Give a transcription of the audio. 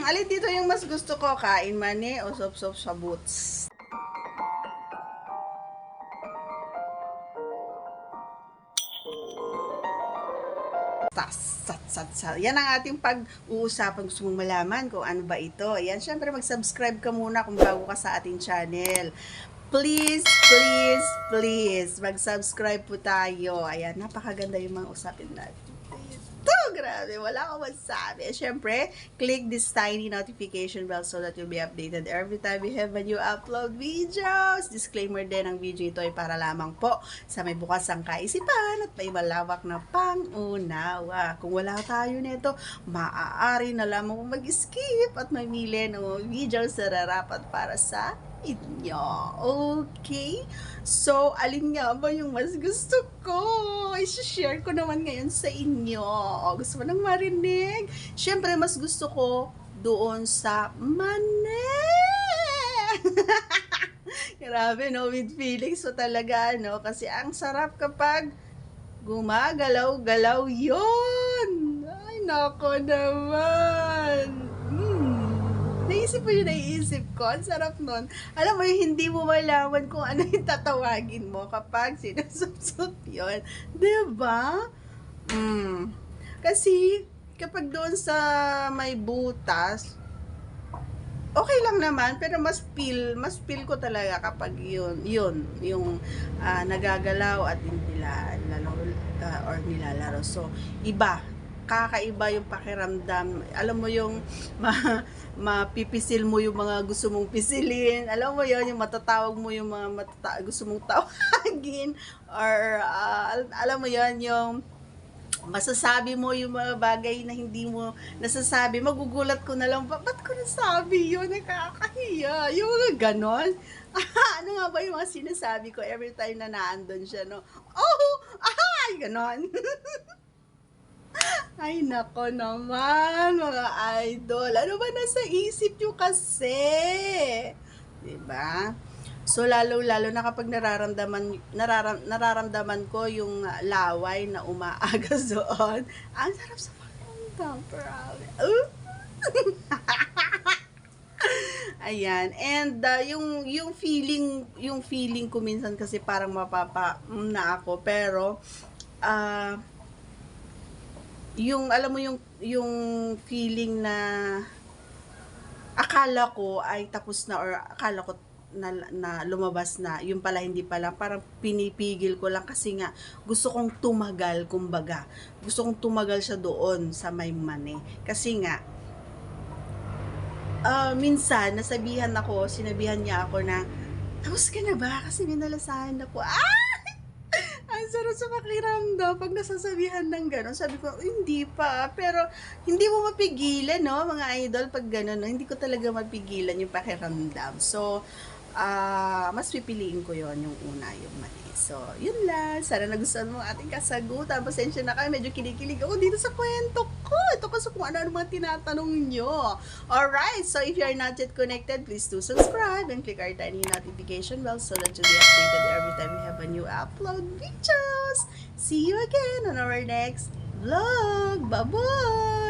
Alin dito yung mas gusto ko? Kain mani o sop-sop sa boots? Yan ang ating pag-uusapan. Gusto mong malaman kung ano ba ito? Ayan, syempre mag-subscribe ka muna kung bago ka sa ating channel. Please, please, please, mag-subscribe po tayo. Ayan, napakaganda yung mga usapin natin. Grabe, wala akong masabi. Siyempre, click this tiny notification bell so that you'll be updated every time we have a new upload videos. Disclaimer din, ang video ito ay para lamang po sa may bukas ang kaisipan at may malawak na pangunawa. Kung wala tayo nito, maaari na lamang mag-skip at mamili ng mga videos na rarapat para sa inyo. Okay? So, alin nga ba yung mas gusto ko? I-share ko naman ngayon sa inyo. O, gusto mo nang marinig? Siyempre, mas gusto ko doon sa mani. Grabe, no? With feelings so talaga, no? Kasi ang sarap kapag gumagalaw-galaw yun. Ay, nako naman. Naisip mo yung naiisip ko. Ang sarap nun. Alam mo yung hindi mo malaman kung ano yung tatawagin mo kapag sinusupsup yun. Diba? Kasi, kapag doon sa may butas, okay lang naman, pero mas feel ko talaga kapag yun, yung nagagalaw at nilalaro. So, kakaiba yung pakiramdam. Alam mo yung mapipisil mo yung mga gusto mong pisilin. Alam mo yon yung matatawag mo yung mga gusto mong tawagin. Or alam mo yon yung masasabi mo yung mga bagay na hindi mo nasasabi. Magugulat ko na lang, ba't ko nasabi yun? Nakakahiya. Yung mga ganon. Ano nga ba yung mga sinasabi ko every time na naandun siya, no? Oh! Ay! Ganon. Ay, nako naman, mga idol. Ano ba nasa isip nyo kasi? Diba? So, lalo na kapag nararamdaman ko yung laway na umaagas doon. Ang sarap sa pakiramdam. Ayan. And, yung feeling ko minsan kasi parang mapapa na ako. Pero, alam mo yung feeling na akala ko ay tapos na or akala ko na lumabas na, yung pala hindi pala, parang pinipigil ko lang kasi nga gusto kong tumagal, kumbaga gusto kong tumagal siya doon sa may mani kasi nga minsan sinabihan niya ako na tapos ka na ba kasi minalasahan ako. Ang sarap sa pakiramdam pag nasasabihan ng gano'n. Sabi ko, hindi pa. Pero, hindi mo mapigilan, no, mga idol, pag gano'n, no? Hindi ko talaga mapigilan yung pakiramdam. So, mas pipiliin ko yon yung una, yung mali. So, yun lang. Sana nagustuhan mo ating kasagutan. Pasensya na kayo, medyo kinikilig ako dito sa kwento ko. Ito kasi kung ano mga tinatanong nyo. Alright, so if you are not yet connected, please do subscribe and click our tiny notification bell so that you'll be updated every time we have a new upload videos. See you again on our next vlog. Bye-bye!